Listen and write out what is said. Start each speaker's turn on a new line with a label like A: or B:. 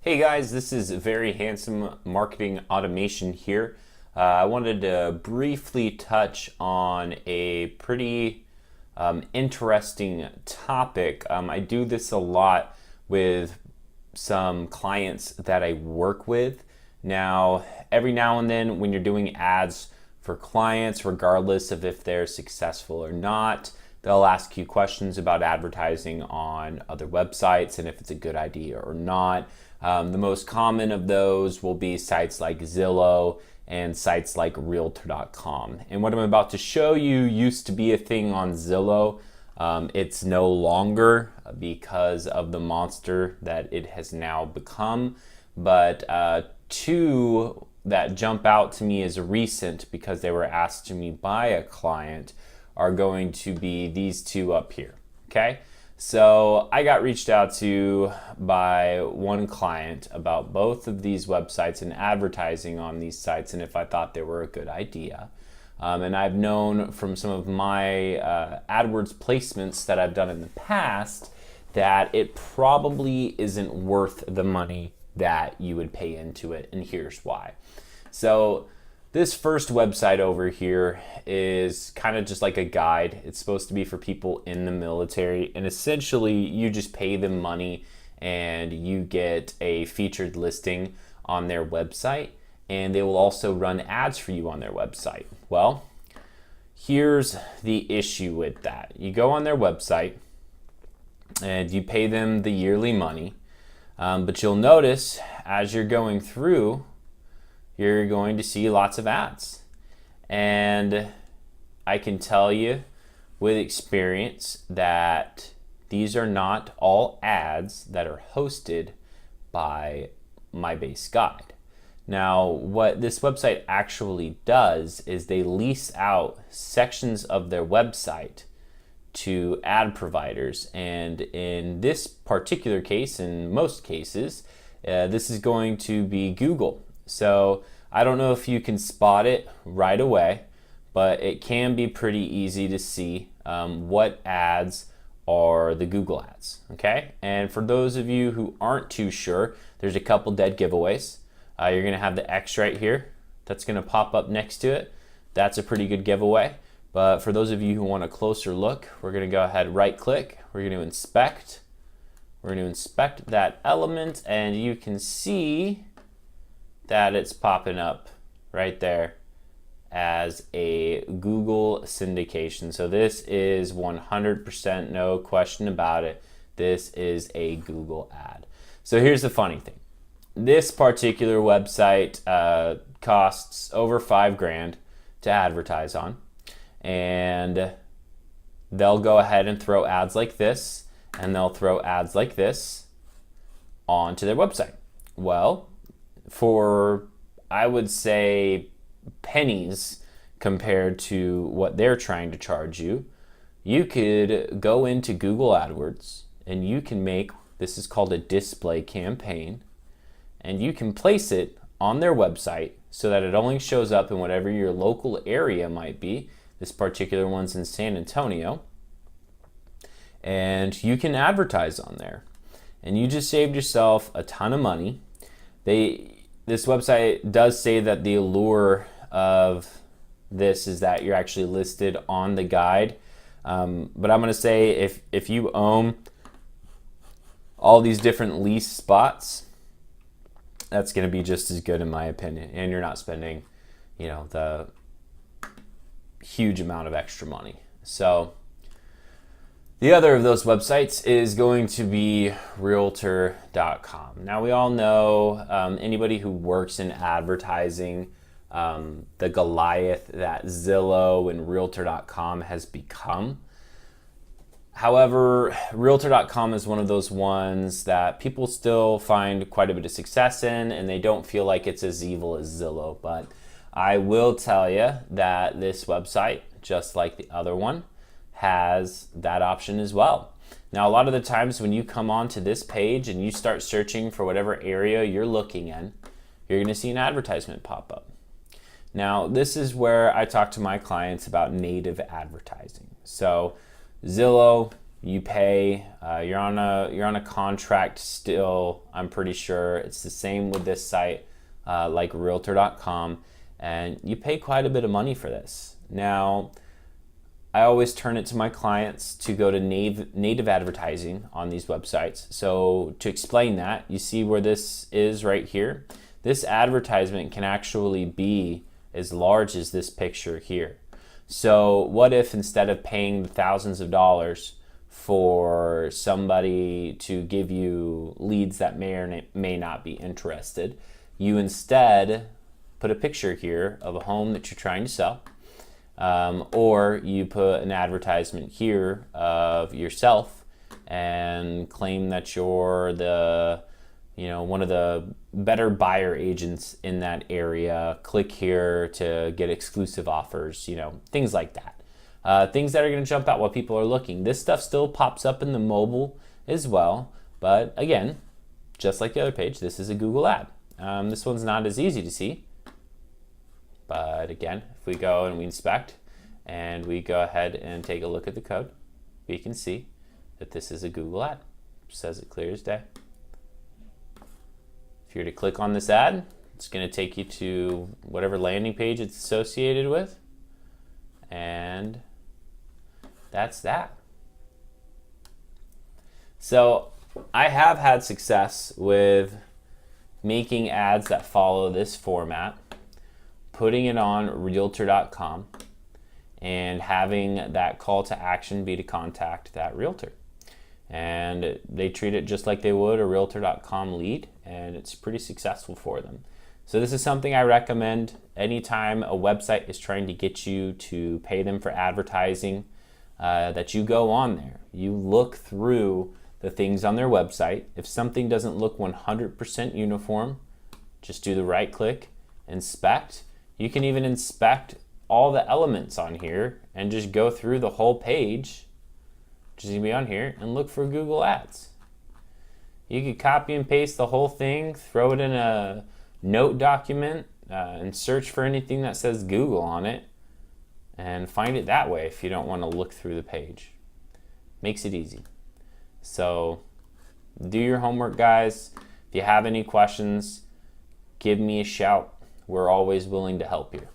A: Hey guys, this is Very Handsome Marketing Automation here. I wanted to briefly touch on a pretty interesting topic. I do this a lot with some clients that I work with. Now, every now and then when you're doing ads for clients, regardless of if they're successful or not, they'll ask you questions about advertising on other websites and if it's a good idea or not. The most common of those will be sites like Zillow and sites like Realtor.com. And what I'm about to show you used to be a thing on Zillow. It's no longer because of the monster that it has now become. But two that jump out to me as recent because they were asked to me by a client are going to be these two up here, okay? So I got reached out to by one client about both of these websites and advertising on these sites and if I thought they were a good idea. And I've known from some of my AdWords placements that I've done in the past that it probably isn't worth the money that you would pay into it, and here's why. So this first website over here is kind of just like a guide. It's supposed to be for people in the military, and essentially you just pay them money and you get a featured listing on their website, and they will also run ads for you on their website. Well, here's the issue with that. You go on their website and you pay them the yearly money, but you'll notice as you're going through, you're going to see lots of ads. And I can tell you with experience that these are not all ads that are hosted by my base guide. Now, what this website actually does is they lease out sections of their website to ad providers. And in this particular case, in most cases, this is going to be Google. So I don't know if you can spot it right away, but it can be pretty easy to see what ads are the Google ads, okay? And for those of you who aren't too sure, there's a couple dead giveaways. You're gonna have the X right here. That's gonna pop up next to it. That's a pretty good giveaway. But for those of you who want a closer look, we're gonna go ahead, right click, we're gonna inspect. We're gonna inspect that element, and you can see that it's popping up right there as a Google syndication. So this is 100%, no question about it. This is a Google ad. So here's the funny thing. This particular website costs over $5,000 to advertise on, and they'll go ahead and throw ads like this, and they'll throw ads like this onto their website. Well, for, I would say, pennies compared to what they're trying to charge you, you could go into Google AdWords and you can make, this is called a display campaign, and you can place it on their website so that it only shows up in whatever your local area might be. This particular one's in San Antonio, and you can advertise on there, and you just saved yourself a ton of money. This website does say that the allure of this is that you're actually listed on the guide. But I'm going to say if you own all these different lease spots, that's going to be just as good in my opinion. And you're not spending, the huge amount of extra money. So the other of those websites is going to be Realtor.com. Now we all know anybody who works in advertising, the Goliath that Zillow and Realtor.com has become. However, Realtor.com is one of those ones that people still find quite a bit of success in, and they don't feel like it's as evil as Zillow. But I will tell you that this website, just like the other one, has that option as well. Now, a lot of the times when you come onto this page and you start searching for whatever area you're looking in, you're going to see an advertisement pop up. Now, this is where I talk to my clients about native advertising. So Zillow, You pay. You're on a contract still. I'm pretty sure it's the same with this site, like Realtor.com, and you pay quite a bit of money for this. Now, I always turn it to my clients to go to native advertising on these websites. So to explain that, you see where this is right here. This advertisement can actually be as large as this picture here. So what if instead of paying thousands of dollars for somebody to give you leads that may or may not be interested, you instead put a picture here of a home that you're trying to sell, or you put an advertisement here of yourself and claim that you're the, one of the better buyer agents in that area. Click here to get exclusive offers, things like that. Things that are going to jump out while people are looking. This stuff still pops up in the mobile as well, but again, just like the other page, this is a Google ad. This one's not as easy to see, but again, if we go and we inspect and we go ahead and take a look at the code, we can see that this is a Google ad. It says it clear as day. If you were to click on this ad, it's going to take you to whatever landing page it's associated with, and that's that. So I have had success with making ads that follow this format, putting it on Realtor.com, and having that call to action be to contact that realtor. And they treat it just like they would a Realtor.com lead, and it's pretty successful for them. So this is something I recommend anytime a website is trying to get you to pay them for advertising, that you go on there. You look through the things on their website. If something doesn't look 100% uniform, just do the right click, inspect. You can even inspect all the elements on here and just go through the whole page, just gonna be on here, and look for Google Ads. You could copy and paste the whole thing, throw it in a note document, and search for anything that says Google on it, and find it that way if you don't want to look through the page. Makes it easy. So do your homework, guys. If you have any questions, give me a shout. We're always willing to help you.